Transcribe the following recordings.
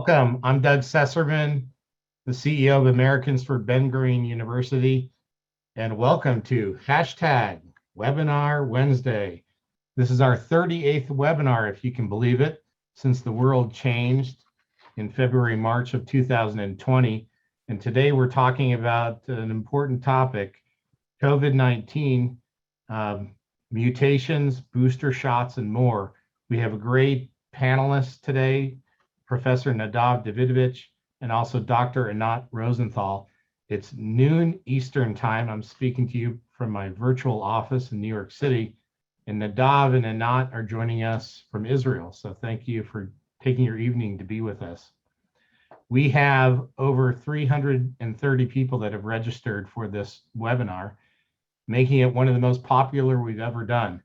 Welcome. I'm Doug Sesserman, the CEO of Americans for Ben-Gurion University, and welcome to hashtag Webinar Wednesday. This is our 38th webinar, if you can believe it, since the world changed in February, March of 2020. And today we're talking about an important topic, COVID-19, mutations, booster shots, and more. We have a great panelist today, Professor Nadav Davidovitch, and also Dr. Anat Rosenthal. It's noon Eastern time. I'm speaking to you from my virtual office in New York City, and Nadav and Anat are joining us from Israel. So thank you for taking your evening to be with us. We have over 330 people that have registered for this webinar, making it one of the most popular we've ever done.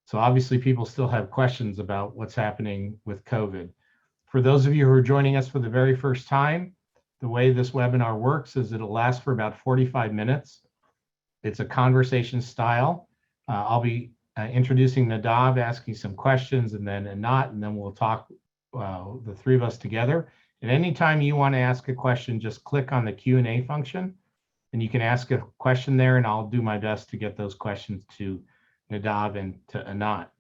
So obviously people still have questions about what's happening with COVID. For those of you who are joining us for the very first time, the way this webinar works is it'll last for about 45 minutes. It's a conversation style. I'll be introducing Nadav, asking some questions, and then Anat, and then we'll talk, the three of us together. And anytime you want to ask a question, just click on the Q&A function, and you can ask a question there, and I'll do my best to get those questions to Nadav and to Anat.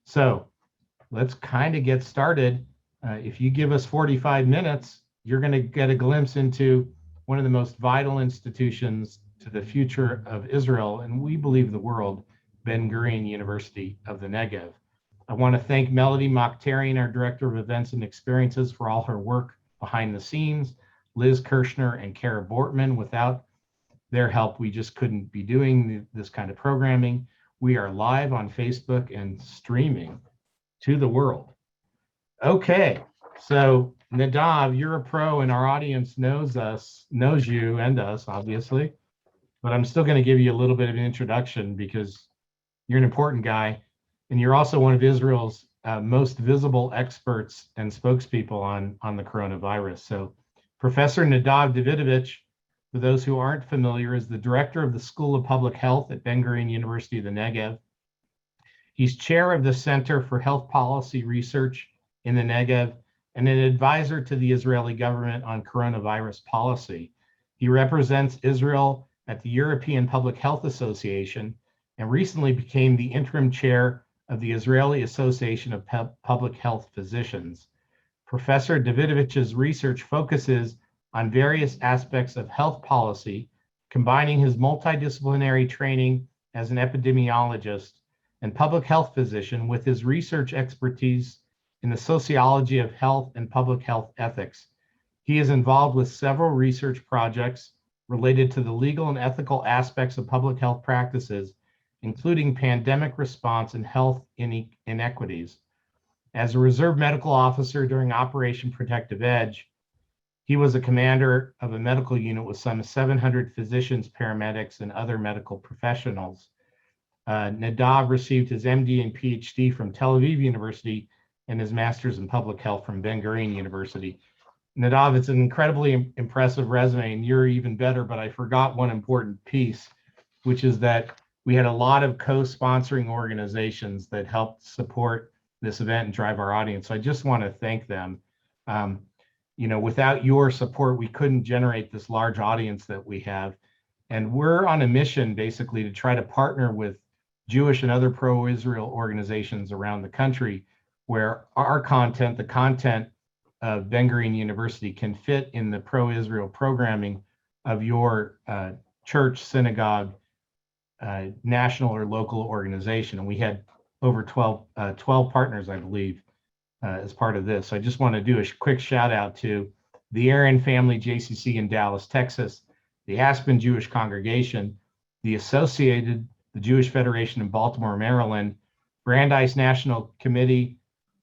So let's kind of get started. If you give us 45 minutes, you're going to get a glimpse into one of the most vital institutions to the future of Israel, and we believe the world, Ben-Gurion University of the Negev. I want to thank Melody Mokhtarian, our Director of Events and Experiences, for all her work behind the scenes, Liz Kirshner and Kara Bortman. Without their help, we just couldn't be doing this kind of programming. We are live on Facebook and streaming to the world. Okay, so Nadav, you're a pro and our audience knows you and us, obviously, but I'm still going to give you a little bit of an introduction because you're an important guy and you're also one of Israel's most visible experts and spokespeople on the coronavirus. So Professor Nadav Davidovitch, for those who aren't familiar, is the director of the School of Public Health at Ben-Gurion University of the Negev. He's chair of the Center for Health Policy Research in the Negev, and an advisor to the Israeli government on coronavirus policy. He represents Israel at the European Public Health Association and recently became the interim chair of the Israeli Association of Public Health Physicians. Professor Davidovitch's research focuses on various aspects of health policy, combining his multidisciplinary training as an epidemiologist and public health physician with his research expertise in the sociology of health and public health ethics. He is involved with several research projects related to the legal and ethical aspects of public health practices, including pandemic response and health inequities. As a reserve medical officer during Operation Protective Edge, he was a commander of a medical unit with some 700 physicians, paramedics, and other medical professionals. Nadav received his M.D. and Ph.D. from Tel Aviv University and his master's in public health from Ben-Gurion University. Nadav, it's an incredibly impressive resume, and you're even better, but I forgot one important piece, which is that we had a lot of co-sponsoring organizations that helped support this event and drive our audience. So I just want to thank them. Without your support, we couldn't generate this large audience that we have. And we're on a mission basically to try to partner with Jewish and other pro-Israel organizations around the country where our content, the content of Ben-Gurion University, can fit in the pro-Israel programming of your church, synagogue, national or local organization. And we had over 12 partners, I believe, as part of this. So I just want to do a quick shout out to the Aaron Family JCC in Dallas, Texas, the Aspen Jewish Congregation, the Associated, the Jewish Federation in Baltimore, Maryland, Brandeis National Committee,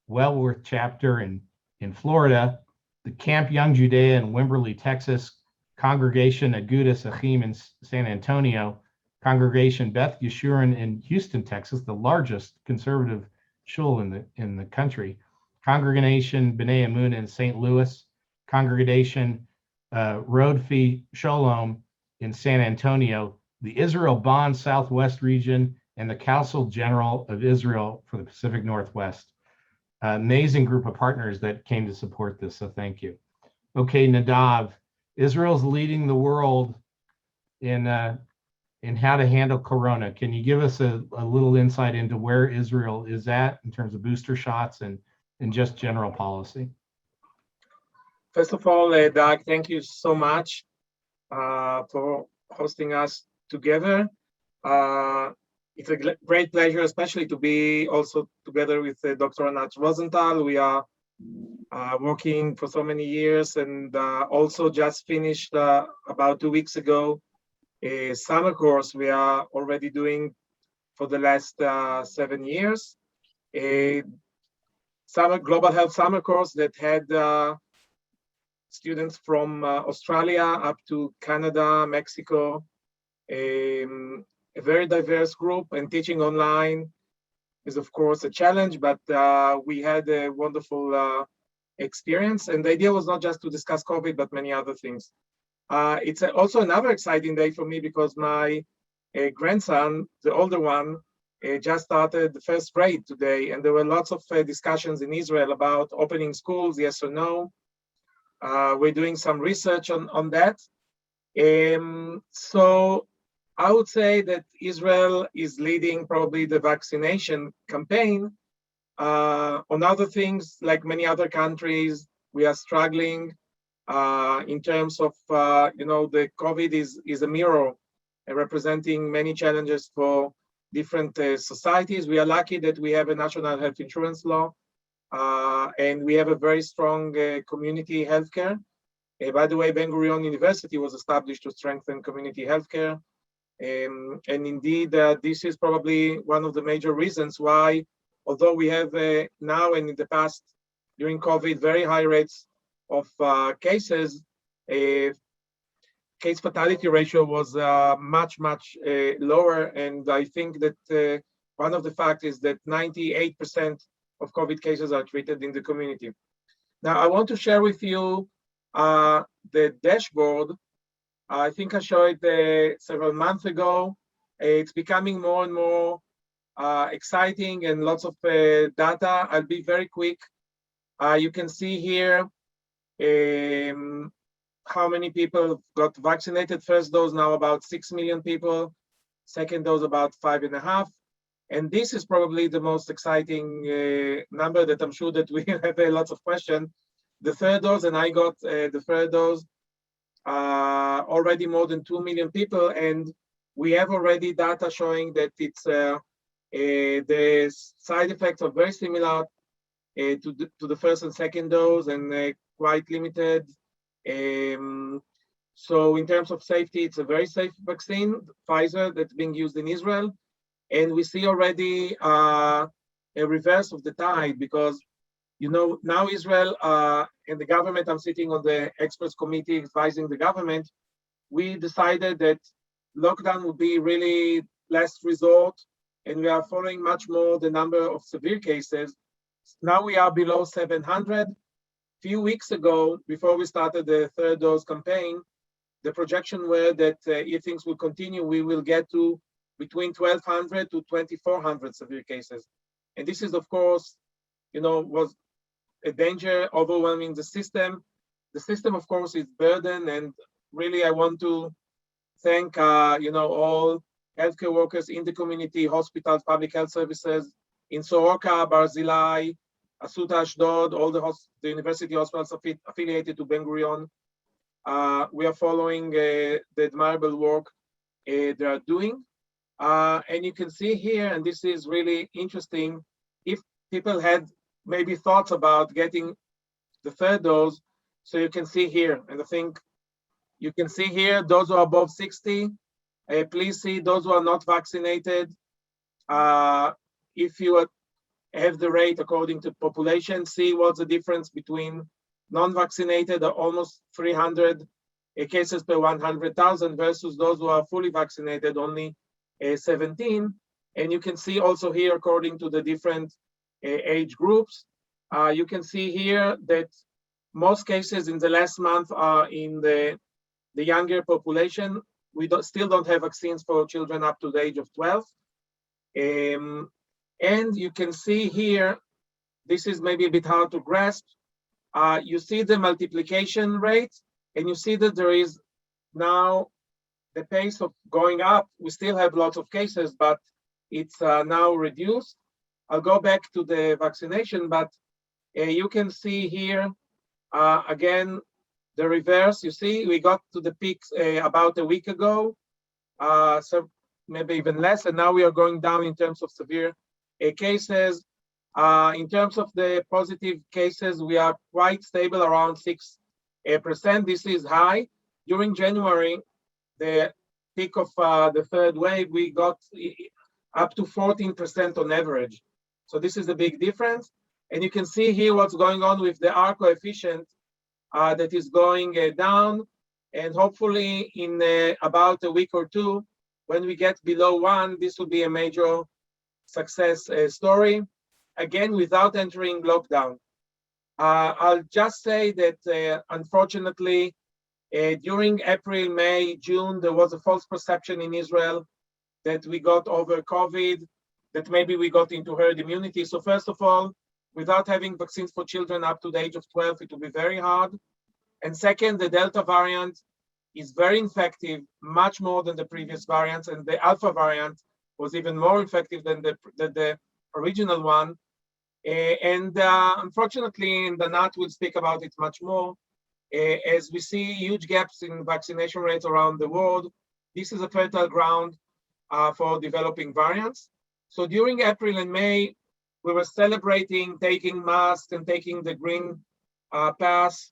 Wellworth Chapter in Florida, the Camp Young Judea in Wimberley, Texas, Congregation Agudas Achim in San Antonio, Congregation Beth Yeshurun in Houston, Texas, the largest conservative shul in the country, Congregation B'nai Emunah in St. Louis, Congregation Rodfi Shalom in San Antonio, the Israel Bond Southwest region, and the Council General of Israel for the Pacific Northwest. Amazing group of partners that came to support this, so thank you. Okay, Nadav, Israel's leading the world in how to handle corona. Can you give us a little insight into where Israel is at in terms of booster shots and just general policy? First of all, Doug, thank you so much for hosting us together. It's a great pleasure, especially to be also together with Dr. Anat Rosenthal. We are working for so many years and also just finished about 2 weeks ago a summer course we are already doing for the last 7 years. A summer global health summer course that had students from Australia up to Canada, Mexico, a very diverse group, and teaching online is of course a challenge, but we had a wonderful experience. And the idea was not just to discuss COVID, but many other things. It's also another exciting day for me because my grandson, the older one, just started the first grade today, and there were lots of discussions in Israel about opening schools, yes or no. We're doing some research on that. So I would say that Israel is leading probably the vaccination campaign. On other things, like many other countries, we are struggling in terms of, the COVID is a mirror representing many challenges for different societies. We are lucky that we have a national health insurance law and we have a very strong community healthcare. By the way, Ben-Gurion University was established to strengthen community healthcare. And indeed, this is probably one of the major reasons why, although we have now and in the past, during COVID, very high rates of cases, case fatality ratio was much, much lower. And I think that one of the facts is that 98% of COVID cases are treated in the community. Now, I want to share with you the dashboard. I think I showed it several months ago. It's becoming more and more exciting and lots of data. I'll be very quick. You can see here how many people got vaccinated. First dose now about 6 million people. Second dose about 5.5. And this is probably the most exciting number that I'm sure that we have lots of questions. The third dose, and I got the third dose, already more than 2 million people. And we have already data showing that it's the side effects are very similar to the first and second dose and quite limited. So in terms of safety, it's a very safe vaccine, Pfizer, that's being used in Israel. And we see already a reverse of the tide because, now Israel and the government, I'm sitting on the experts committee advising the government, we decided that lockdown would be really last resort, and we are following much more the number of severe cases. Now we are below 700. Few weeks ago, before we started the third dose campaign, the projection were that if things will continue, we will get to between 1,200 to 2,400 severe cases. And this is, of course, was a danger, overwhelming the system. The system, of course, is burdened. And really, I want to thank, all healthcare workers in the community, hospitals, public health services, in Soroka, Barzilai, Asuta Ashdod, all the university hospitals affiliated to Ben-Gurion. We are following the admirable work they are doing. And you can see here, and this is really interesting, if people had maybe thoughts about getting the third dose, so you can see here, and I think you can see here, those who are above 60, please see those who are not vaccinated. If you have the rate according to population, see what's the difference between non-vaccinated, almost 300 cases per 100,000 versus those who are fully vaccinated, only 17. And you can see also here, according to the different age groups, you can see here that most cases in the last month are in the younger population. We still don't have vaccines for children up to the age of 12. And you can see here, this is maybe a bit hard to grasp, You see the multiplication rate, and you see that there is now the pace of going up. We still have lots of cases, but it's now reduced. I'll go back to the vaccination, but you can see here again the reverse. You see, we got to the peaks about a week ago, so maybe even less, and now we are going down in terms of severe cases. In terms of the positive cases, we are quite stable around 6%. This is high. During January, the peak of the third wave, we got up to 14% on average. So this is a big difference. And you can see here what's going on with the R coefficient that is going down. And hopefully in about a week or two, when we get below 1, this will be a major success story. Again, without entering lockdown. I'll just say that unfortunately, during April, May, June, there was a false perception in Israel that we got over COVID, that maybe we got into herd immunity. So first of all, without having vaccines for children up to the age of 12, it will be very hard. And second, the Delta variant is very infective, much more than the previous variants. And the Alpha variant was even more effective than the original one. And unfortunately, and Anat will speak about it much more, as we see huge gaps in vaccination rates around the world, this is a fertile ground for developing variants. So during April and May, we were celebrating taking masks and taking the green pass.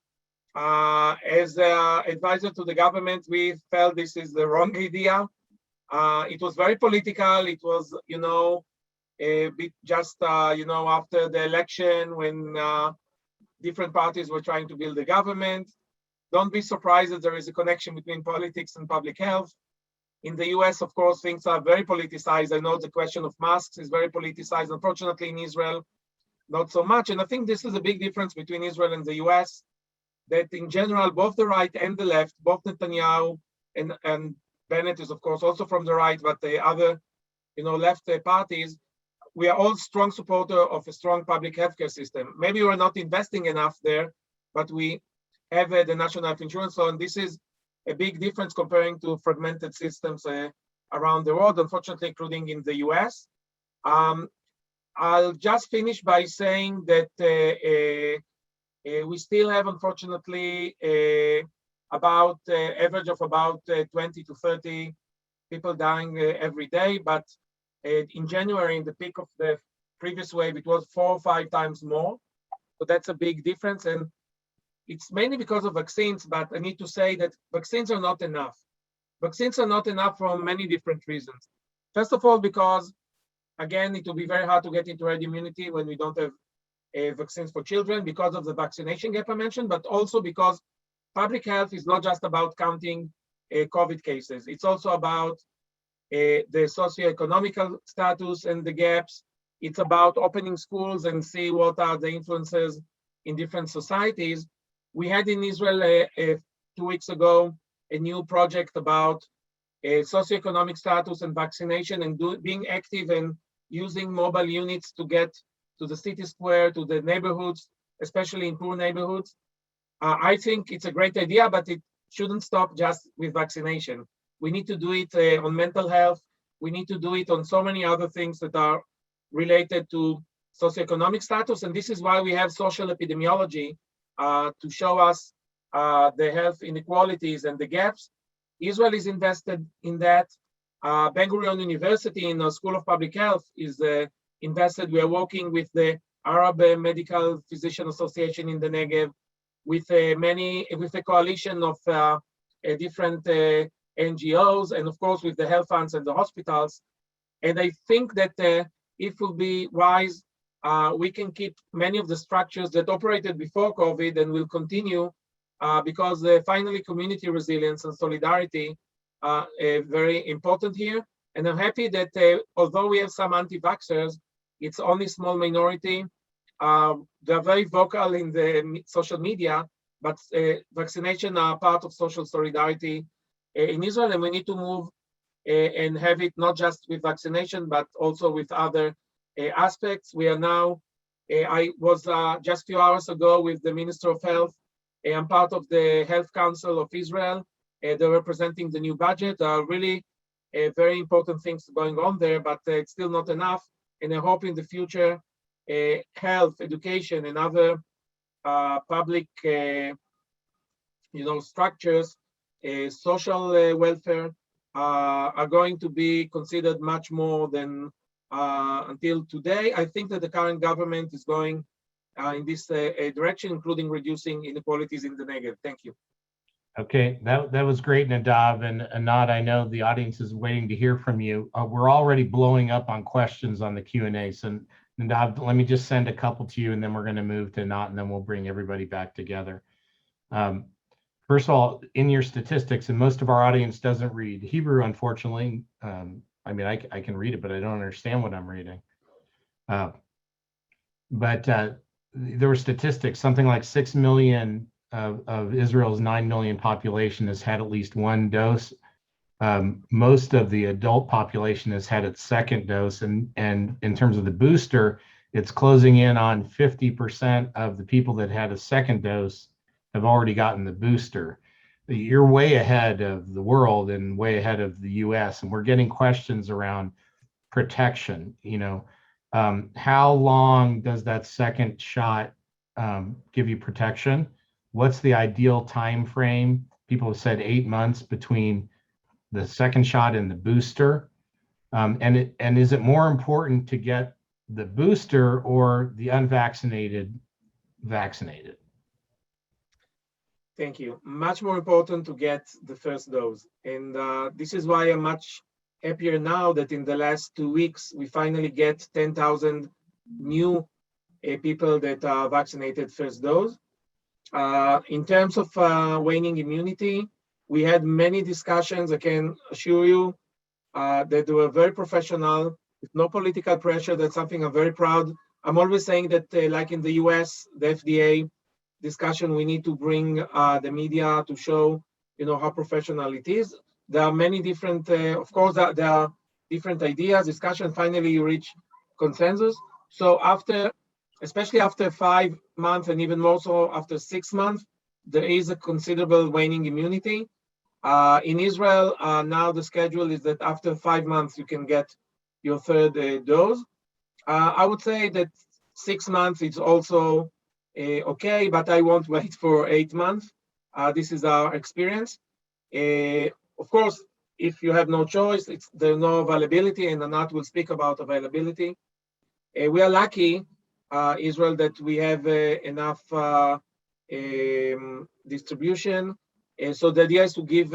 As advisor to the government, we felt this is the wrong idea. It was very political. It was, a bit just, after the election when different parties were trying to build the government. Don't be surprised that there is a connection between politics and public health. In the US, of course, things are very politicized. I know the question of masks is very politicized. Unfortunately, in Israel, not so much. And I think this is a big difference between Israel and the US, that in general, both the right and the left, both Netanyahu and Bennett is, of course, also from the right, but the other, left parties, we are all strong supporter of a strong public healthcare system. Maybe we're not investing enough there, but we have the national health insurance. So, and this is a big difference comparing to fragmented systems around the world, unfortunately, including in the US. I'll just finish by saying that we still have, unfortunately, about average of about 20 to 30 people dying every day, but in January, in the peak of the previous wave, it was 4 or 5 times more. So that's a big difference. And it's mainly because of vaccines, but I need to say that vaccines are not enough. Vaccines are not enough for many different reasons. First of all, because, again, it will be very hard to get into herd immunity when we don't have vaccines for children because of the vaccination gap I mentioned, but also because public health is not just about counting COVID cases. It's also about the socioeconomical status and the gaps. It's about opening schools and see what are the influences in different societies. We had in Israel 2 weeks ago a new project about socioeconomic status and vaccination and being active and using mobile units to get to the city square, to the neighborhoods, especially in poor neighborhoods. I think it's a great idea, but it shouldn't stop just with vaccination. We need to do it on mental health. We need to do it on so many other things that are related to socioeconomic status. And this is why we have social epidemiology to show us the health inequalities and the gaps. Israel is invested in that. Ben-Gurion University in the School of Public Health is invested. We are working with the Arab Medical Physician Association in the Negev, with a coalition of different NGOs, and of course with the health funds and the hospitals. And I think that it will be wise, we can keep many of the structures that operated before COVID and will continue because finally community resilience and solidarity are very important here. And I'm happy that although we have some anti-vaxxers, it's only a small minority. They're very vocal in the social media, but vaccination are part of social solidarity in Israel, and we need to move and have it not just with vaccination, but also with other aspects. We are now I was just a few hours ago with the Minister of Health. I'm part of the Health Council of Israel. They're representing the new budget. Really very important things going on there, but it's still not enough. And I hope in the future, health, education, and other public, structures, social welfare are going to be considered much more than until today. I think that the current government is going in this direction, including reducing inequalities in the Negev. Thank you. Okay, that was great, Nadav. And Anat, I know the audience is waiting to hear from you. We're already blowing up on questions on the Q&A. So Nadav, let me just send a couple to you, and then we're going to move to Anat, and then we'll bring everybody back together. First of all, in your statistics, and most of our audience doesn't read Hebrew, unfortunately. I mean, I can read it, but I don't understand what I'm reading. But there were statistics, something like 6 million of Israel's 9 million population has had at least one dose. Most of the adult population has had its second dose. And in terms of the booster, it's closing in on 50% of the people that had a second dose have already gotten the booster. You're way ahead of the world and way ahead of the US. And we're getting questions around protection. How long does that second shot give you protection? What's the ideal time frame? People have said 8 months between the second shot and the booster. And is it more important to get the booster or the unvaccinated vaccinated? Thank you. Much more important to get the first dose. And this is why I'm much happier now that in the last 2 weeks, we finally get 10,000 new people that are vaccinated first dose. In terms of waning immunity, we had many discussions. I can assure you that they were very professional, with no political pressure. That's something I'm very proud. I'm always saying that, like in the US, the FDA discussion, we need to bring the media to show, how professional it is. There are many different, of course, there are different ideas, discussion. Finally, you reach consensus. So especially after 5 months, and even more so after 6 months, there is a considerable waning immunity. In Israel, now the schedule is that after 5 months, you can get your third dose. I would say that 6 months is also okay, but I won't wait for 8 months. This is our experience. Of course, if you have no choice, there's no availability, and Anat will speak about availability. We are lucky, Israel, that we have enough distribution. So the idea is to give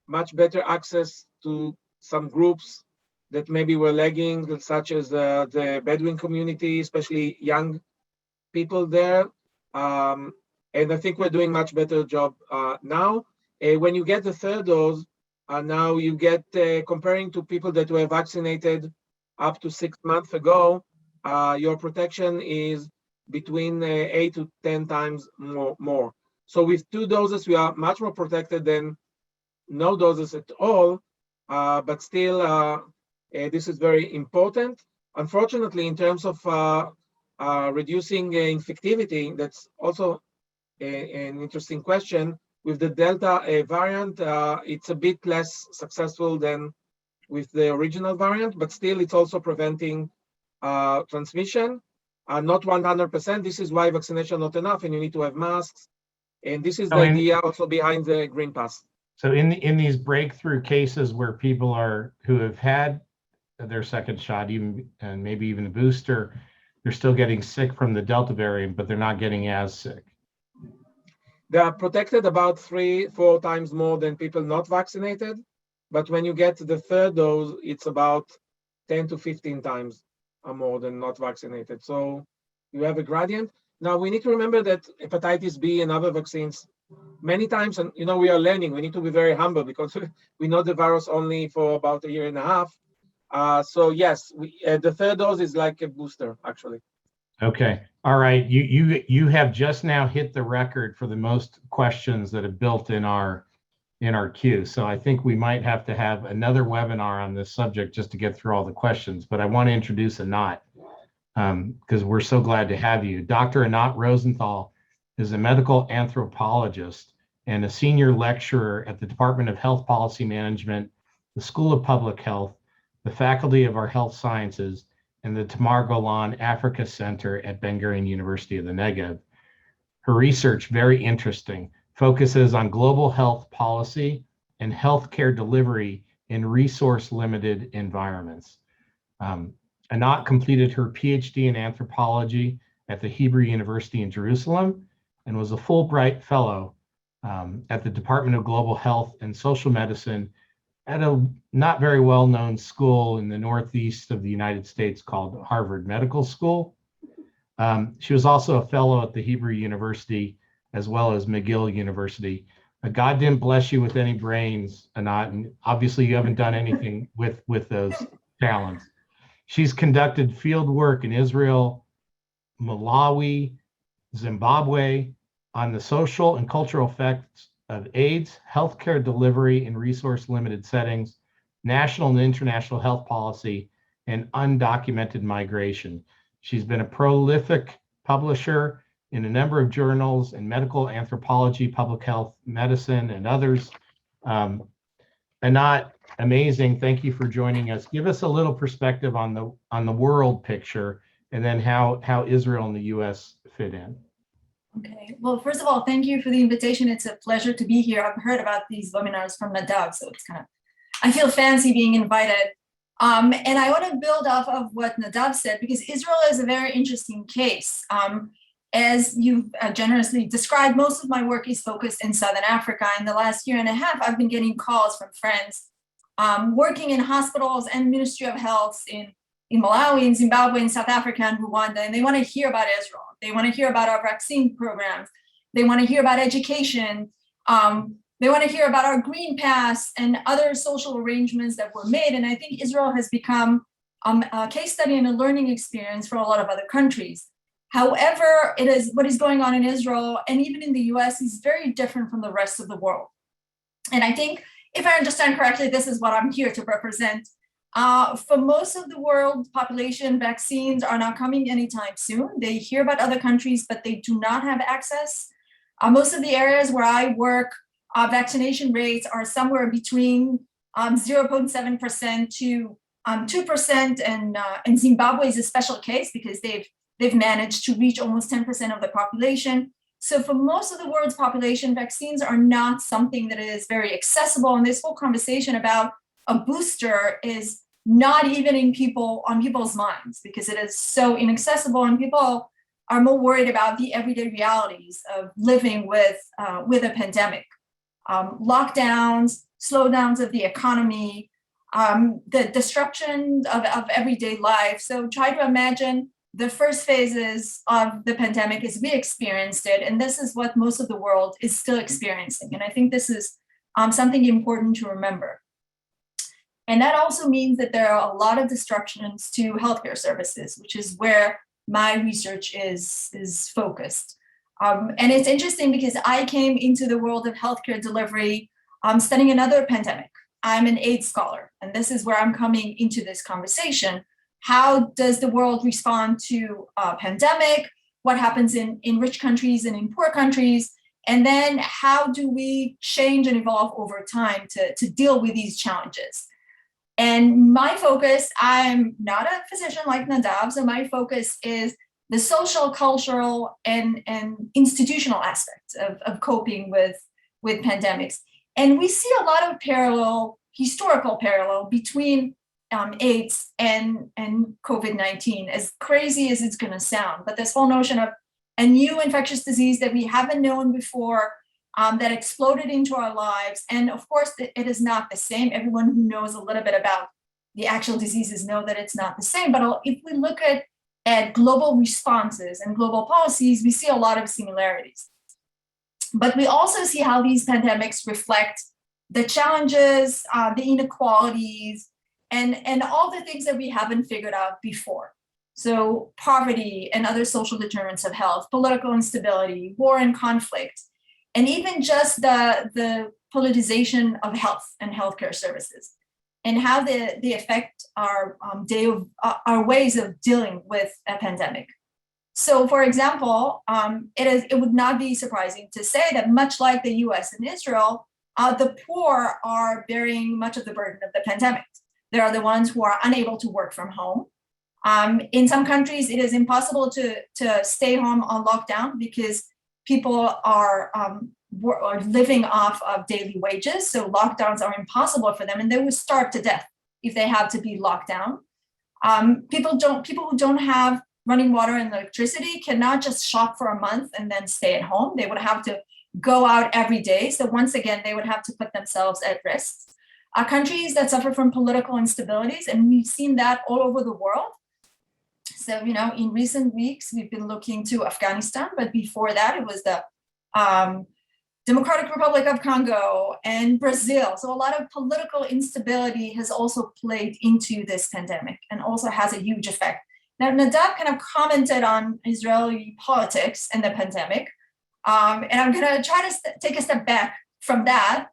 much better access to some groups that maybe were lagging, such as the Bedouin community, especially young people there. And I think we're doing much better job now. When you get the third dose, now you get, comparing to people that were vaccinated up to 6 months ago, your protection is between 8 to 10 times more. So with 2 doses, we are much more protected than no doses at all, but still, this is very important. Unfortunately, in terms of reducing infectivity, that's also an interesting question. With the Delta variant, it's a bit less successful than with the original variant, but still it's also preventing transmission. Not 100%. This is why vaccination not enough, and you need to have masks. And this is the idea also behind the Green Pass. So in these breakthrough cases where people who have had their second shot, even and maybe even a booster, they're still getting sick from the Delta variant, but they're not getting as sick. They are protected about 3-4 times more than people not vaccinated. But when you get the third dose, it's about 10 to 15 times more than not vaccinated. So you have a gradient. Now we need to remember that hepatitis B and other vaccines, many times, and we are learning, we need to be very humble because we know the virus only for about a year and a half. So yes, the third dose is like a booster, actually. Okay. All right. You have just now hit the record for the most questions that have built in our queue. So I think we might have to have another webinar on this subject just to get through all the questions. But I want to introduce Anat. because we're so glad to have you. Dr. Anat Rosenthal is a medical anthropologist and a senior lecturer at the Department of Health Policy Management, the School of Public Health, the Faculty of our Health Sciences, and the Tamar Golan Africa Center at Ben-Gurion University of the Negev. Her research, very interesting, focuses on global health policy and healthcare delivery in resource-limited environments. Anat completed her Ph.D. in anthropology at the Hebrew University in Jerusalem and was a Fulbright Fellow at the Department of Global Health and Social Medicine at a not very well-known school in the Northeast of the United States called Harvard Medical School. She was also a fellow at the Hebrew University as well as McGill University. God didn't bless you with any brains, Anat, and obviously you haven't done anything with those talents. She's conducted field work in Israel, Malawi, Zimbabwe on the social and cultural effects of AIDS, healthcare delivery in resource-limited settings, national and international health policy, and undocumented migration. She's been a prolific publisher in a number of journals in medical anthropology, public health, medicine, and others. Anat, amazing. Thank you for joining us. Give us a little perspective on the world picture, and then how Israel and the U.S. fit in. Okay. Well, first of all, thank you for the invitation. It's a pleasure to be here. I've heard about these webinars from Nadav, so it's I feel fancy being invited. And I want to build off of what Nadav said, because Israel is a very interesting case. As you've generously described, most of my work is focused in Southern Africa. In the last year and a half, I've been getting calls from friends working in hospitals and Ministry of Health in Malawi, in Zimbabwe, in South Africa, and Rwanda, and they want to hear about Israel. They want to hear about our vaccine programs. They want to hear about education. They want to hear about our Green Pass and other social arrangements that were made. And I think Israel has become a case study and a learning experience for a lot of other countries. However, what is going on in Israel and even in the US is very different from the rest of the world. And I think, if I understand correctly, this is what I'm here to represent. For most of the world population, vaccines are not coming anytime soon. They hear about other countries, but they do not have access. Most of the areas where I work, vaccination rates are somewhere between 0.7% to 2%, and Zimbabwe is a special case because they've managed to reach almost 10% of the population. So for most of the world's population, vaccines are not something that is very accessible. And this whole conversation about a booster is not even on people's minds because it is so inaccessible, and people are more worried about the everyday realities of living with a pandemic. Lockdowns, slowdowns of the economy, the disruption of everyday life. So try to imagine the first phases of the pandemic as we experienced it, and this is what most of the world is still experiencing. And I think this is something important to remember. And that also means that there are a lot of disruptions to healthcare services, which is where my research is focused. And it's interesting because I came into the world of healthcare delivery studying another pandemic. I'm an AIDS scholar, and this is where I'm coming into this conversation. How does the world respond to a pandemic? What happens in rich countries and in poor countries? And then how do we change and evolve over time to deal with these challenges? And my focus, I'm not a physician like Nadav, so my focus is the social, cultural, and institutional aspects of coping with pandemics. And we see a lot of historical parallel between AIDS and COVID-19, as crazy as it's going to sound. But this whole notion of a new infectious disease that we haven't known before, that exploded into our lives. And of course, it is not the same. Everyone who knows a little bit about the actual diseases know that it's not the same. But if we look at global responses and global policies, we see a lot of similarities. But we also see how these pandemics reflect the challenges, the inequalities, and all the things that we haven't figured out before. So poverty and other social determinants of health, political instability, war and conflict, and even just the politicization of health and healthcare services. and how they affect our ways of dealing with a pandemic. So, for example, it would not be surprising to say that much like the US and Israel, the poor are bearing much of the burden of the pandemic. They are the ones who are unable to work from home. In some countries, it is impossible to stay home on lockdown because people are living off of daily wages. So lockdowns are impossible for them, and they would starve to death if they have to be locked down. People who don't have running water and electricity cannot just shop for a month and then stay at home. They would have to go out every day. So once again, they would have to put themselves at risk. Countries that suffer from political instabilities, and we've seen that all over the world. So, in recent weeks, we've been looking to Afghanistan, but before that, it was the Democratic Republic of Congo and Brazil. So a lot of political instability has also played into this pandemic and also has a huge effect. Now, Nadav kind of commented on Israeli politics and the pandemic, and I'm going to try to take a step back from that.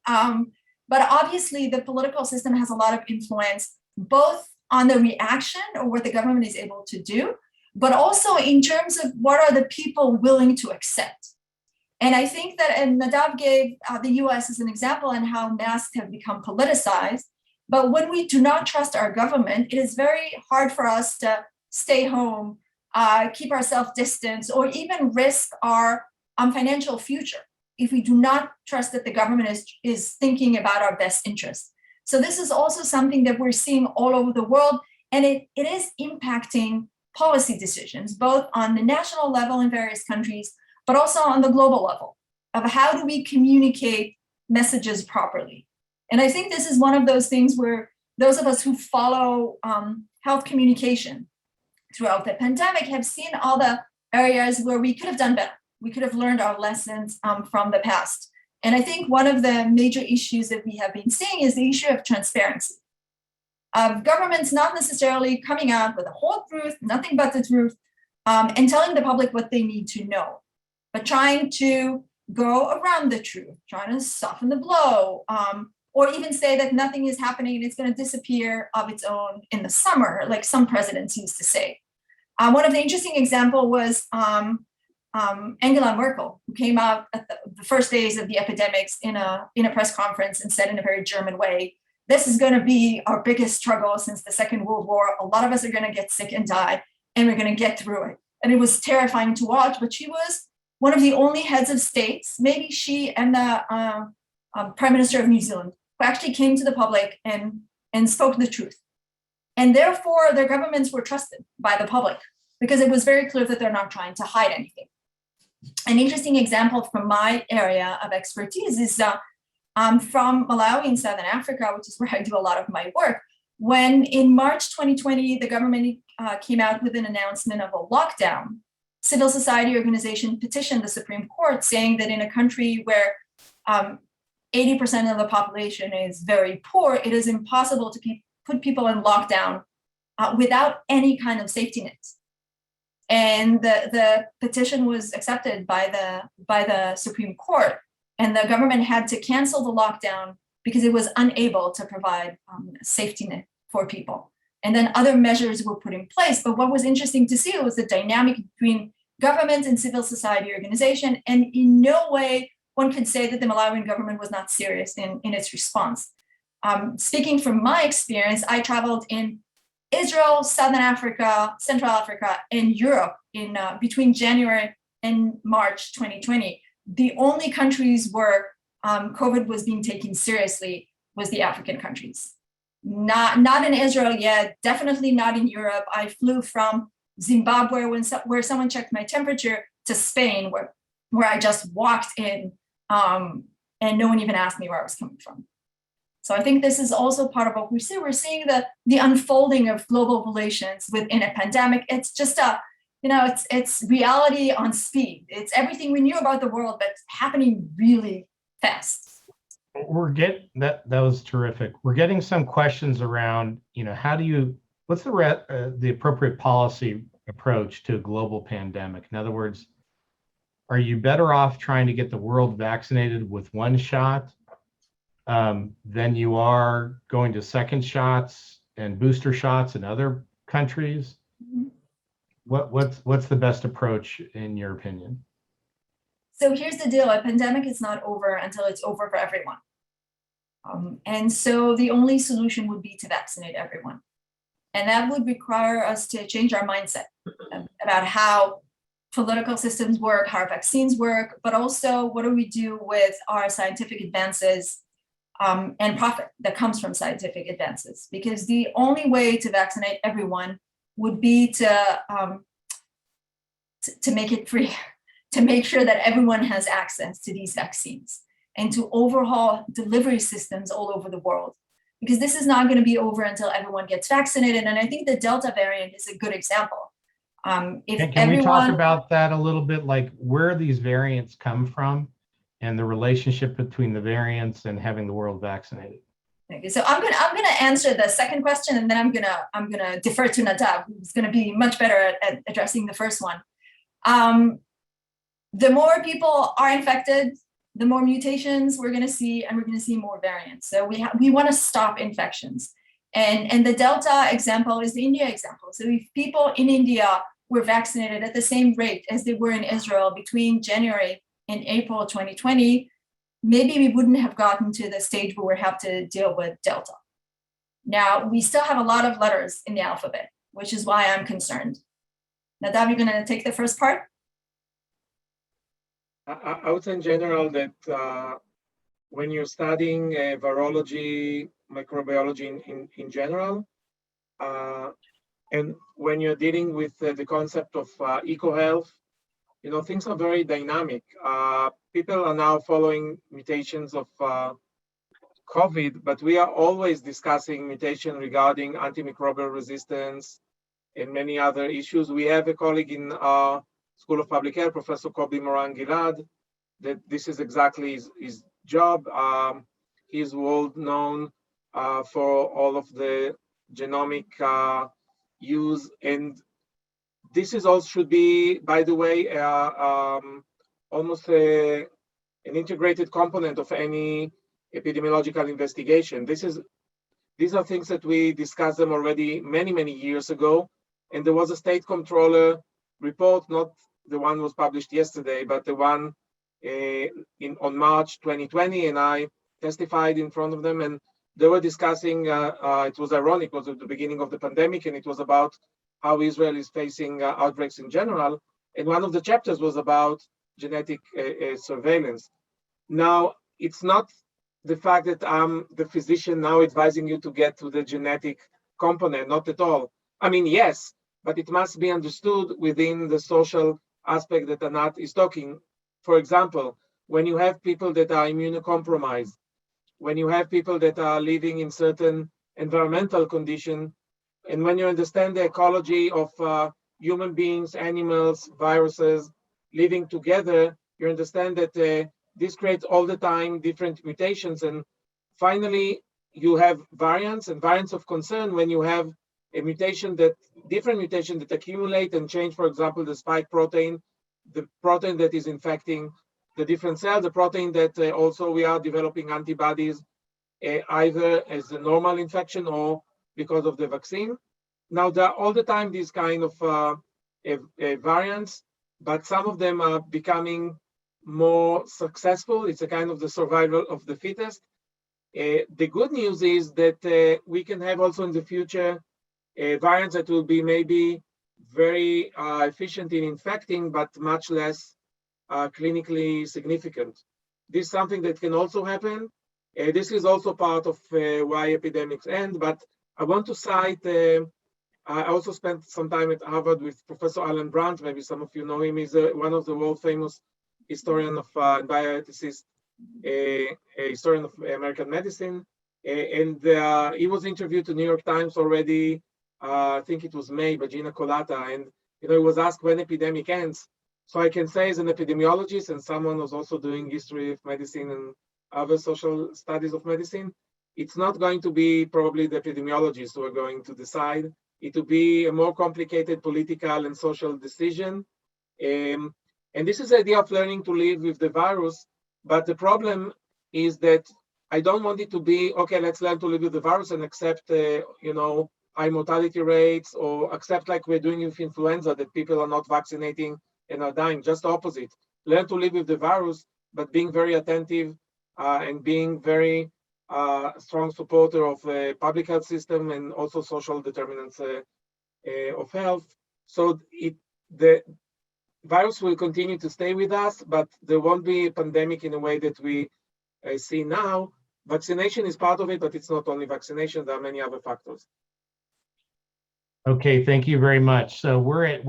But obviously, the political system has a lot of influence, both on the reaction or what the government is able to do, but also in terms of what are the people willing to accept. And I think that, and Nadav gave the US as an example and how masks have become politicized. But when we do not trust our government, it is very hard for us to stay home, keep ourselves distanced, or even risk our financial future if we do not trust that the government is thinking about our best interests. So this is also something that we're seeing all over the world, and it is impacting policy decisions, both on the national level in various countries, but also on the global level of how do we communicate messages properly. And I think this is one of those things where those of us who follow health communication throughout the pandemic have seen all the areas where we could have done better. We could have learned our lessons from the past. And I think one of the major issues that we have been seeing is the issue of transparency. Of governments not necessarily coming out with the whole truth, nothing but the truth, and telling the public what they need to know, but trying to go around the truth, trying to soften the blow, or even say that nothing is happening and it's going to disappear of its own in the summer, like some presidents used to say. One of the interesting examples was Angela Merkel, who came out at the first days of the epidemics in a press conference and said in a very German way, this is going to be our biggest struggle since the Second World War. A lot of us are going to get sick and die, and we're going to get through it. And it was terrifying to watch, but she was one of the only heads of states, maybe she and the Prime Minister of New Zealand, who actually came to the public and spoke the truth. And therefore, their governments were trusted by the public because it was very clear that they're not trying to hide anything. An interesting example from my area of expertise is from Malawi in Southern Africa, which is where I do a lot of my work. When in March 2020, the government came out with an announcement of a lockdown, civil society organization petitioned the Supreme Court saying that in a country where 80% of the population is very poor, it is impossible to put people in lockdown without any kind of safety nets. And the petition was accepted by the Supreme Court, and the government had to cancel the lockdown because it was unable to provide a safety net for people. And then other measures were put in place. But what was interesting to see was the dynamic between government and civil society organization. And in no way one could say that the Malawian government was not serious in its response. Speaking from my experience, I traveled in Israel, Southern Africa, Central Africa, and Europe in between January and March 2020. The only countries where COVID was being taken seriously was the African countries. Not in Israel yet, definitely not in Europe. I flew from Zimbabwe where someone checked my temperature to Spain where I just walked in and no one even asked me where I was coming from. So I think this is also part of what we see. We're seeing the unfolding of global relations within a pandemic. It's just it's reality on speed. It's everything we knew about the world, but happening really fast. That was terrific. We're getting some questions around, what's the appropriate policy approach to a global pandemic? In other words, are you better off trying to get the world vaccinated with one shot, than you are going to second shots and booster shots in other countries? Mhm. What's the best approach in your opinion? So here's the deal: a pandemic is not over until it's over for everyone. And so the only solution would be to vaccinate everyone. And that would require us to change our mindset about how political systems work, how vaccines work, but also what do we do with our scientific advances and profit that comes from scientific advances? Because the only way to vaccinate everyone would be to make it free, to make sure that everyone has access to these vaccines, and to overhaul delivery systems all over the world. Because this is not going to be over until everyone gets vaccinated. And I think the Delta variant is a good example. Can we talk about that a little bit, like where these variants come from and the relationship between the variants and having the world vaccinated? Okay, so I'm gonna answer the second question, and then I'm gonna defer to Nadav, who's gonna be much better at addressing the first one. The more people are infected, the more mutations we're going to see, and we're going to see more variants. So we want to stop infections. And the Delta example is the India example. So if people in India were vaccinated at the same rate as they were in Israel between January and April 2020, maybe we wouldn't have gotten to the stage where we have to deal with Delta. Now, we still have a lot of letters in the alphabet, which is why I'm concerned. Nadav, you're going to take the first part? I would say in general that when you're studying virology, microbiology in general, and when you're dealing with the concept of eco-health, things are very dynamic. People are now following mutations of COVID, but we are always discussing mutation regarding antimicrobial resistance and many other issues. We have a colleague in our School of Public Health, Professor Kobi Moran-Gilad, that this is exactly his job. He's world known for all of the genomic use, and this is also should be, by the way, almost an integrated component of any epidemiological investigation. These are things that we discussed them already many years ago, and there was a state controller report, not the one was published yesterday, but the one on March 2020, and I testified in front of them, and they were discussing, it was ironic, it was at the beginning of the pandemic, and it was about how Israel is facing outbreaks in general, and one of the chapters was about genetic surveillance. Now, it's not the fact that I'm the physician now advising you to get to the genetic component, not at all. I mean, yes, but it must be understood within the social aspect that Anat is talking. For example, when you have people that are immunocompromised, when you have people that are living in certain environmental condition, and when you understand the ecology of human beings, animals, viruses living together, you understand that this creates all the time different mutations. And finally, you have variants and variants of concern when you have a mutation different mutation that accumulate and change, for example, the spike protein, the protein that is infecting the different cells, the protein that also we are developing antibodies either as a normal infection or because of the vaccine. Now, there are all the time these kind of variants, but some of them are becoming more successful. It's a kind of the survival of the fittest. The good news is that we can have also in the future variants that will be maybe very efficient in infecting, but much less clinically significant. This is something that can also happen. This is also part of why epidemics end, but I want to cite, I also spent some time at Harvard with Professor Alan Brandt. Maybe some of you know him. He's one of the world famous historian of bioethicist, a historian of American medicine. And he was interviewed to New York Times already, I think it was May, by Gina Kolata. And he was asked when epidemic ends. So I can say as an epidemiologist and someone who's also doing history of medicine and other social studies of medicine, it's not going to be probably the epidemiologists who are going to decide. It will be a more complicated political and social decision. And this is the idea of learning to live with the virus. But the problem is that I don't want it to be, okay, let's learn to live with the virus and accept, high mortality rates, or accept like we're doing with influenza, that people are not vaccinating and are dying. Just the opposite. Learn to live with the virus, but being very attentive and being very strong supporter of public health system and also social determinants of health. So the virus will continue to stay with us, but there won't be a pandemic in a way that we see now. Vaccination is part of it, but it's not only vaccination. There are many other factors. Okay, thank you very much. So we're at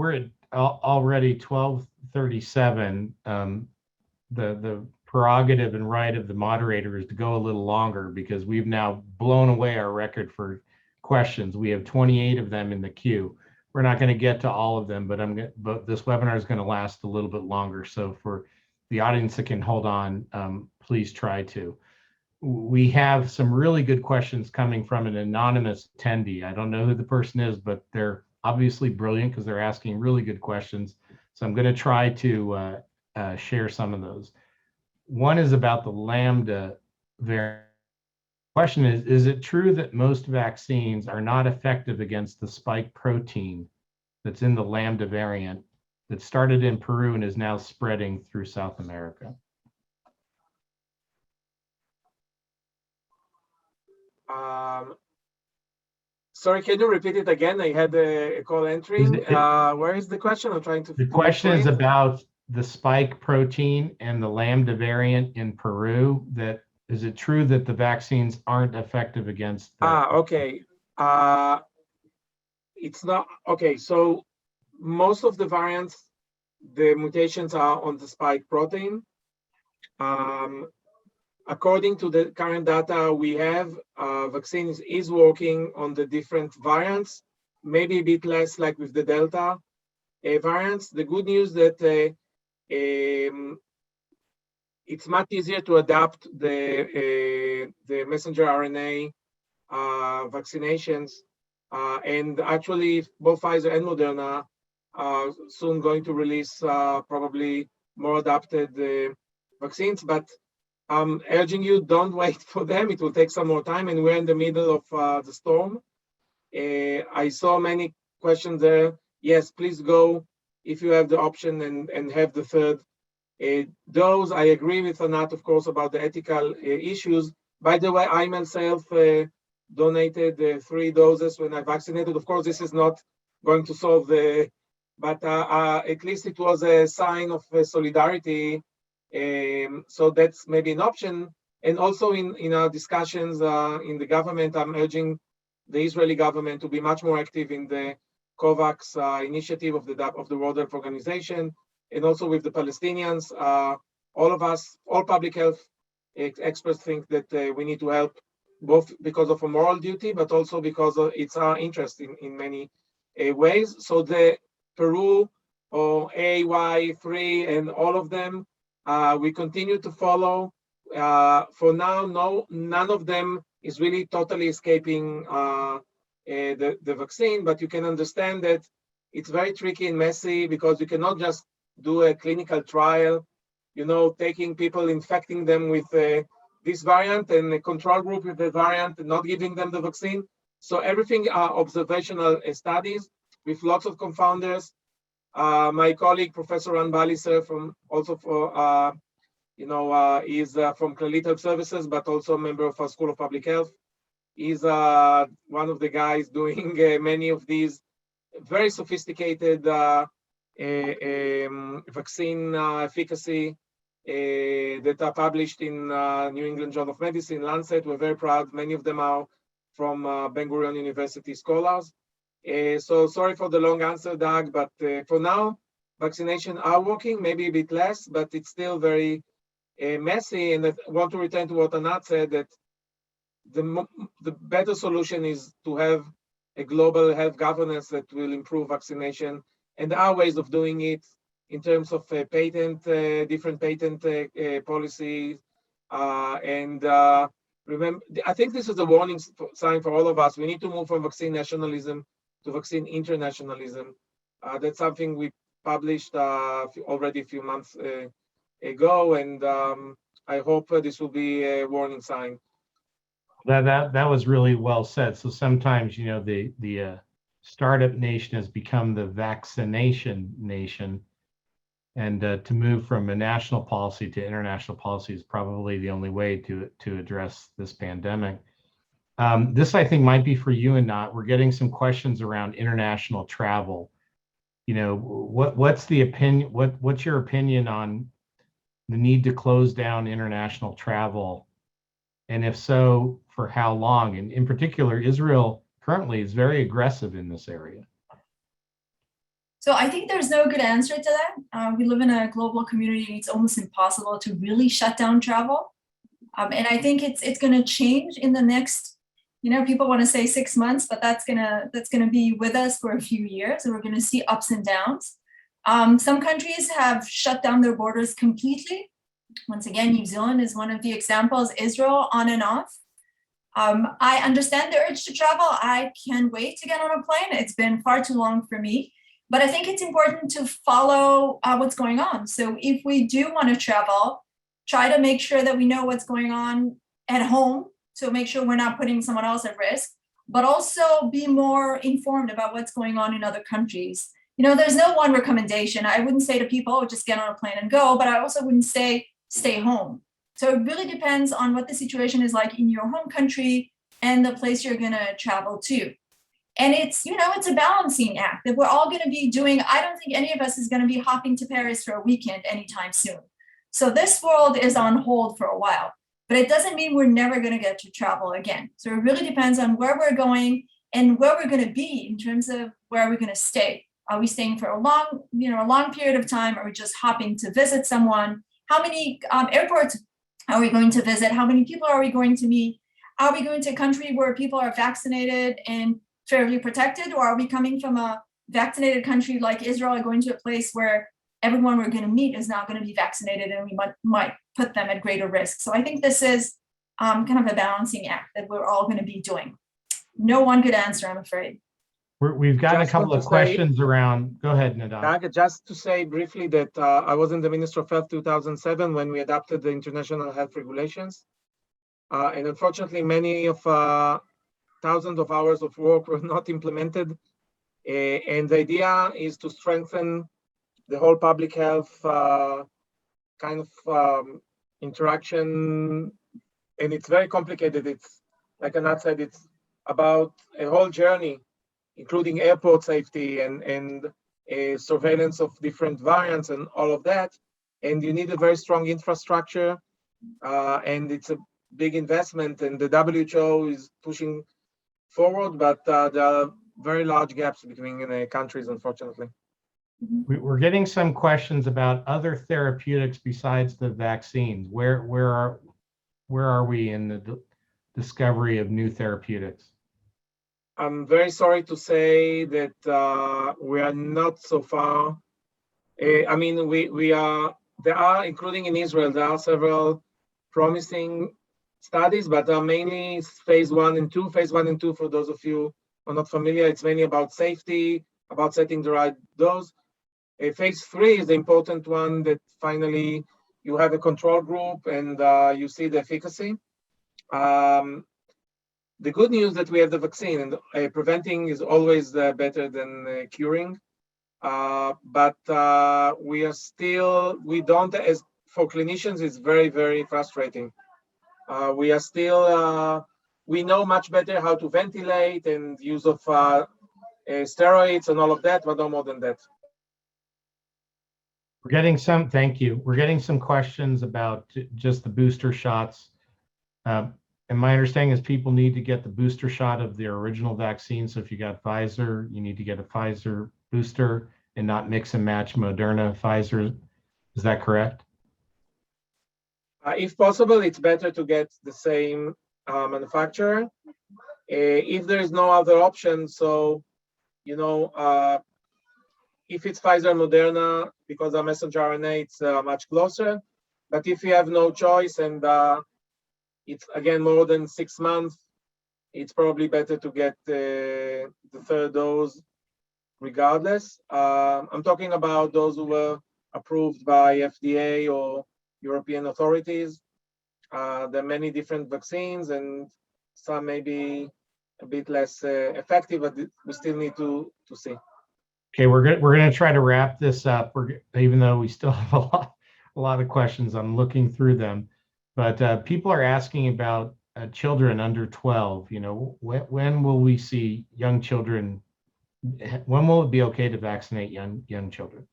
already 12:37. The prerogative and right of the moderator is to go a little longer because we've now blown away our record for questions. We have 28 of them in the queue. We're not going to get to all of them, but this webinar is going to last a little bit longer. So for the audience that can hold on, please try to. We have some really good questions coming from an anonymous attendee. I don't know who the person is, but they're obviously brilliant because they're asking really good questions. So I'm going to try to share some of those. One is about the Lambda variant. Question is it true that most vaccines are not effective against the spike protein that's in the Lambda variant that started in Peru and is now spreading through South America? Sorry, can you repeat it again? I had a call entering. Where is the question? I'm trying to. The question is about the spike protein and the Lambda variant in Peru. Is it true that the vaccines aren't effective against? Okay. It's not okay. So most of the variants, the mutations are on the spike protein. According to the current data we have, vaccines is working on the different variants, maybe a bit less like with the Delta variants. The good news that it's much easier to adapt the messenger RNA vaccinations, and actually both Pfizer and Moderna are soon going to release probably more adapted vaccines, but I'm urging you, don't wait for them. It will take some more time, and we're in the middle of the storm. I saw many questions there. Yes, please go if you have the option and have the third dose. I agree with Anat, of course, about the ethical issues. By the way, I myself donated 3 doses when I vaccinated. Of course, this is not going to solve but at least it was a sign of solidarity. So that's maybe an option. And also in our discussions in the government, I'm urging the Israeli government to be much more active in the COVAX initiative of the World Health Organization, and also with the Palestinians. All of us, all public health experts think that we need to help, both because of a moral duty, but also because it's our interest in many ways. So the Peru or AY3 and all of them, we continue to follow. For now, none of them is really totally escaping the vaccine, but you can understand that it's very tricky and messy because you cannot just do a clinical trial, taking people, infecting them with this variant and a control group with the variant and not giving them the vaccine. So everything are observational studies with lots of confounders. My colleague, Professor Ran Baliser, is from Clalit Health Services, but also a member of our School of Public Health. He's one of the guys doing many of these very sophisticated vaccine efficacy that are published in New England Journal of Medicine, Lancet. We're very proud. Many of them are from Ben-Gurion University scholars. So sorry for the long answer, Doug, but for now, vaccination are working, maybe a bit less, but it's still very messy. And I want to return to what Anat said, that the better solution is to have a global health governance that will improve vaccination. And there are ways of doing it in terms of different patent policies. Remember, I think this is a warning sign for all of us. We need to move from vaccine nationalism to vaccine internationalism. That's something we published already a few months ago, and I hope this will be a warning sign. That was really well said. So sometimes, you know, the startup nation has become the vaccination nation, and to move from a national policy to international policy is probably the only way to address this pandemic. This I think might be for you and not. We're getting some questions around international travel. You know, what's the opinion? What's your opinion on the need to close down international travel? And if so, for how long? And in particular, Israel currently is very aggressive in this area. So I think there's no good answer to that. We live in a global community. It's almost impossible to really shut down travel. And I think it's going to change in the next, you know, people want to say 6 months, but that's gonna be with us for a few years, and we're going to see ups and downs. Some countries have shut down their borders completely. Once again, New Zealand is one of the examples. Israel, on and off. I understand the urge to travel. I can't wait to get on a plane. It's been far too long for me. But I think it's important to follow what's going on. So if we do want to travel, try to make sure that we know what's going on at home. So make sure we're not putting someone else at risk, but also be more informed about what's going on in other countries. You know, there's no one recommendation. I wouldn't say to people, oh, just get on a plane and go, but I also wouldn't say stay home. So it really depends on what the situation is like in your home country and the place you're going to travel to. And it's, you know, it's a balancing act that we're all going to be doing. I don't think any of us is going to be hopping to Paris for a weekend anytime soon. So this world is on hold for a while, but it doesn't mean we're never going to get to travel again. So it really depends on where we're going and where we're going to be in terms of where we're going to stay. Are we staying for a long period of time? Are we just hopping to visit someone? How many airports are we going to visit? How many people are we going to meet? Are we going to a country where people are vaccinated and fairly protected, or are we coming from a vaccinated country like Israel, going to a place where everyone we're going to meet is not going to be vaccinated, and we might put them at greater risk? So I think this is kind of a balancing act that we're all going to be doing. No one good answer, I'm afraid. We've got a couple of questions around. Go ahead, Nadav. Just to say briefly that I was in the Ministry of Health 2007 when we adopted the international health regulations. And unfortunately, many of thousands of hours of work were not implemented. And the idea is to strengthen the whole public health kind of interaction. And it's very complicated. It's, like Anat said, it's about a whole journey, including airport safety and surveillance of different variants and all of that. And you need a very strong infrastructure, and it's a big investment, and the WHO is pushing forward, but there are very large gaps between countries, unfortunately. We're getting some questions about other therapeutics besides the vaccines. Where are we in the discovery of new therapeutics? I'm very sorry to say that we are not so far. I mean, we are. There are, including in Israel, there are several promising studies, but are mainly phase 1 and 2. Phase 1 and 2, for those of you who are not familiar, it's mainly about safety, about setting the right dose. Phase 3 is the important one that finally you have a control group and you see the efficacy. The good news that we have the vaccine, and preventing is always better than curing. But we don't, as for clinicians, it's very, very frustrating. We are still, we know much better how to ventilate and use of steroids and all of that, but no more than that. We're getting some, thank you. We're getting some questions about just the booster shots. And my understanding is people need to get the booster shot of their original vaccine. So if you got Pfizer, you need to get a Pfizer booster and not mix and match Moderna, Pfizer. Is that correct? If possible, it's better to get the same manufacturer. If there is no other option, so, you know, if it's Pfizer, Moderna, because our messenger RNA, it's much closer. But if you have no choice and it's, again, more than 6 months, it's probably better to get the third dose regardless. I'm talking about those who were approved by FDA or European authorities. There are many different vaccines, and some maybe a bit less effective, but we still need to see. Okay, we're gonna try to wrap this up. Even though we still have a lot of questions, I'm looking through them, but people are asking about children under 12. You know, when will we see young children? When will it be okay to vaccinate young children?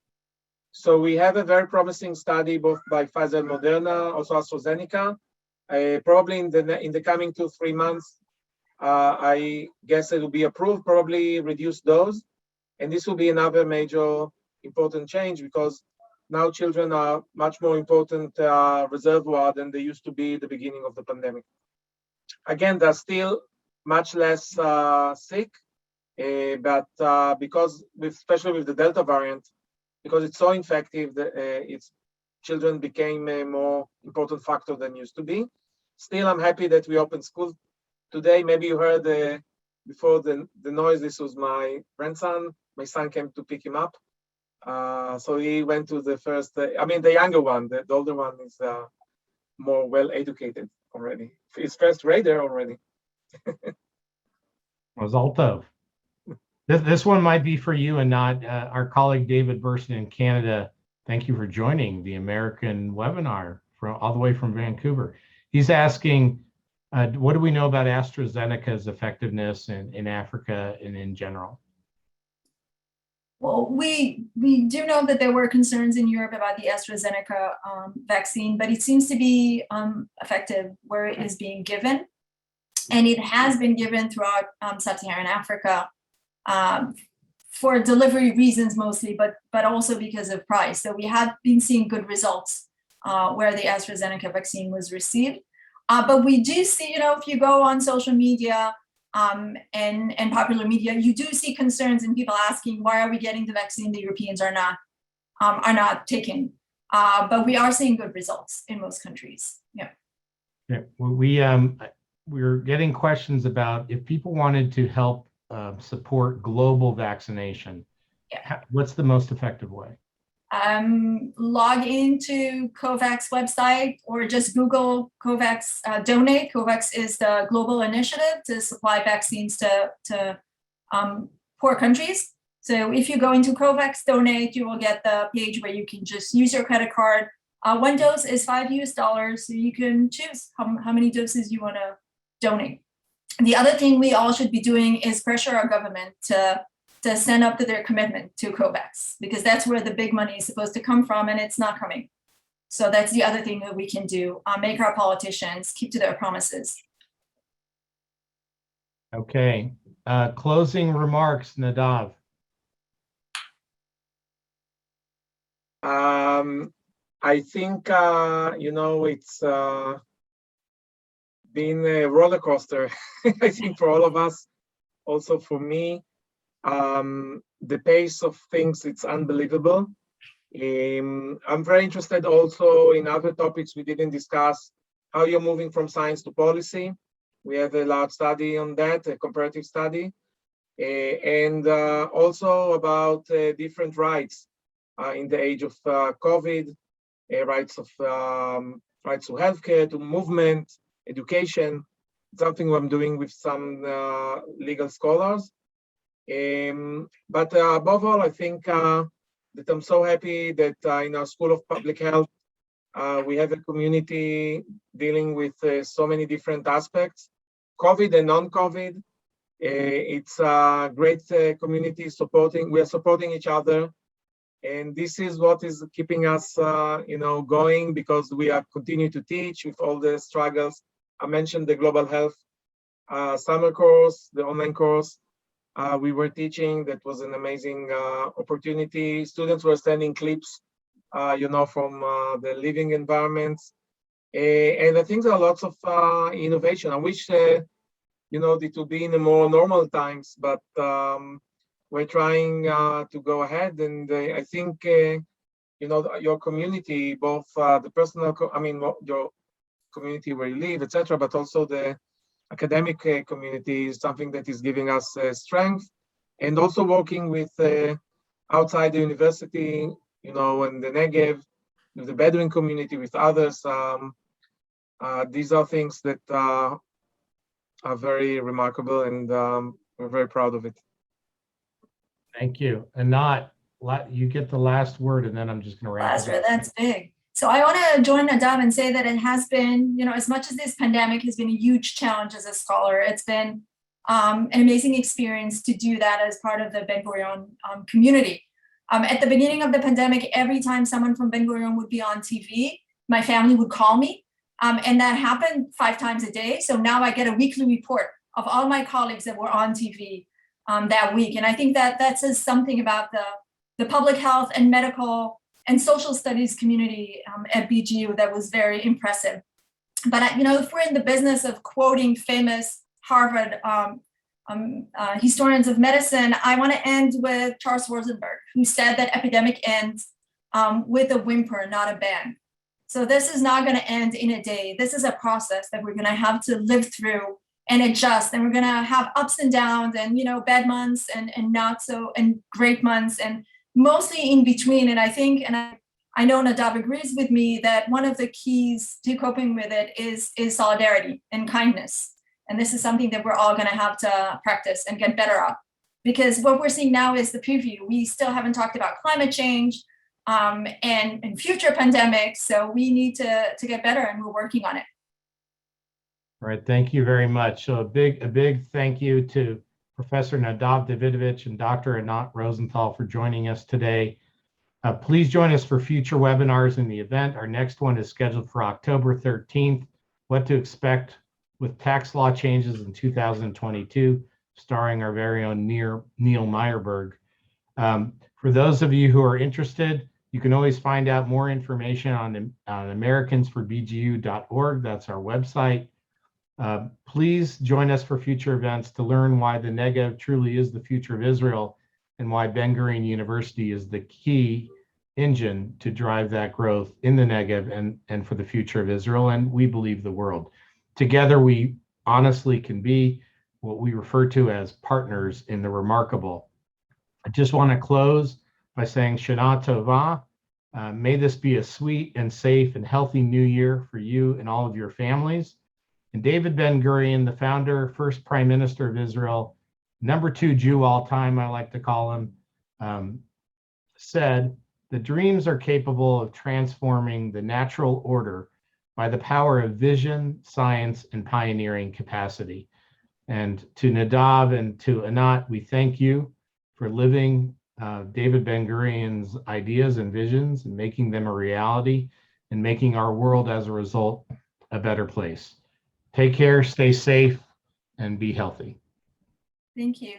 So we have a very promising study both by Pfizer and Moderna, also AstraZeneca. Probably in the coming 2-3 months, I guess it will be approved, probably reduced dose. And this will be another major important change because now children are much more important reservoir than they used to be at the beginning of the pandemic. Again, they're still much less sick, but because especially with the Delta variant, because it's so infective, its children became a more important factor than used to be. Still, I'm happy that we opened school today. Maybe you heard before the noise, this was my grandson. My son came to pick him up. So he went to the first, the younger one, the older one is more well-educated already. He's first grader already. Mazal tov. This one might be for you and not our colleague David Burson in Canada. Thank you for joining the American webinar all the way from Vancouver. He's asking, what do we know about AstraZeneca's effectiveness in Africa and in general? Well, we do know that there were concerns in Europe about the AstraZeneca vaccine, but it seems to be effective where it is being given. And it has been given throughout sub-Saharan Africa for delivery reasons mostly, but also because of price. So we have been seeing good results where the AstraZeneca vaccine was received. But we do see, if you go on social media and popular media, you do see concerns and people asking, why are we getting the vaccine the Europeans are not taking? But we are seeing good results in most countries. Yeah. We're getting questions about if people wanted to help support global vaccination. Yeah. What's the most effective way? Log into COVAX website or just Google COVAX donate. COVAX is the global initiative to supply vaccines to poor countries. So if you go into COVAX donate, you will get the page where you can just use your credit card. One dose is $5, so you can choose how many doses you want to donate. The other thing we all should be doing is pressure our government to stand up to their commitment to COVAX, because that's where the big money is supposed to come from, and it's not coming. So that's the other thing that we can do, make our politicians keep to their promises. Okay, closing remarks, Nadav. I think, it's been a roller coaster, I think, for all of us, also for me. The pace of things, it's unbelievable. I'm very interested also in other topics we didn't discuss, how you're moving from science to policy. We have a large study on that, a comparative study, and also about different rights in the age of COVID, rights to healthcare, to movement, education, something I'm doing with some legal scholars. But above all, I think that I'm so happy that in our School of Public Health, we have a community dealing with so many different aspects, COVID and non-COVID. It's a great community supporting. We are supporting each other, and this is what is keeping us, going, because we are continue to teach with all the struggles. I mentioned the Global Health summer course, the online course. We were teaching. That was an amazing opportunity. Students were sending clips, from the living environments. And I think there are lots of innovation. I wish, it would be in a more normal times, but we're trying to go ahead. And I think, your community, both the personal, your community where you live, etc., but also the academic community is something that is giving us strength, and also working with outside the university, and the Negev, with the Bedouin community, with others. These are things that very remarkable, and we're very proud of it. Thank you. Anat, you get the last word, and then I'm just going to wrap it up. That's big. So I want to join Nadav and say that it has been, as much as this pandemic has been a huge challenge as a scholar, it's been an amazing experience to do that as part of the Ben-Gurion community. At the beginning of the pandemic, every time someone from Ben-Gurion would be on TV, my family would call me, and that happened 5 times a day. So now I get a weekly report of all my colleagues that were on TV that week. And I think that says something about the public health and medical and social studies community at BGU that was very impressive. But if we're in the business of quoting famous Harvard historians of medicine, I want to end with Charles Rosenberg, who said that epidemic ends with a whimper, not a bang. So this is not going to end in a day. This is a process that we're going to have to live through and adjust, and we're going to have ups and downs, and bad months and not so, and great months, and mostly in between. And I think, and I know Nadav agrees with me, that one of the keys to coping with it is solidarity and kindness. And this is something that we're all going to have to practice and get better at, because what we're seeing now is the preview. We still haven't talked about climate change and future pandemics. So we need to get better, and we're working on it. All right, thank you very much. So a big thank you to Professor Nadav Davidovitch and Dr. Anat Rosenthal for joining us today. Please join us for future webinars in the event. Our next one is scheduled for October 13th, What to Expect with Tax Law Changes in 2022, starring our very own Neil Meyerberg. For those of you who are interested, you can always find out more information on americansforbgu.org. That's our website. Please join us for future events to learn why the Negev truly is the future of Israel, and why Ben-Gurion University is the key engine to drive that growth in the Negev and for the future of Israel, and we believe the world. Together, we honestly can be what we refer to as partners in the remarkable. I just want to close by saying Shana Tova. May this be a sweet and safe and healthy new year for you and all of your families. And David Ben-Gurion, the founder, first prime minister of Israel, #2 Jew all time, I like to call him, said, "The dreams are capable of transforming the natural order by the power of vision, science, and pioneering capacity." And to Nadav and to Anat, we thank you for living David Ben-Gurion's ideas and visions and making them a reality, and making our world as a result a better place. Take care, stay safe, and be healthy. Thank you.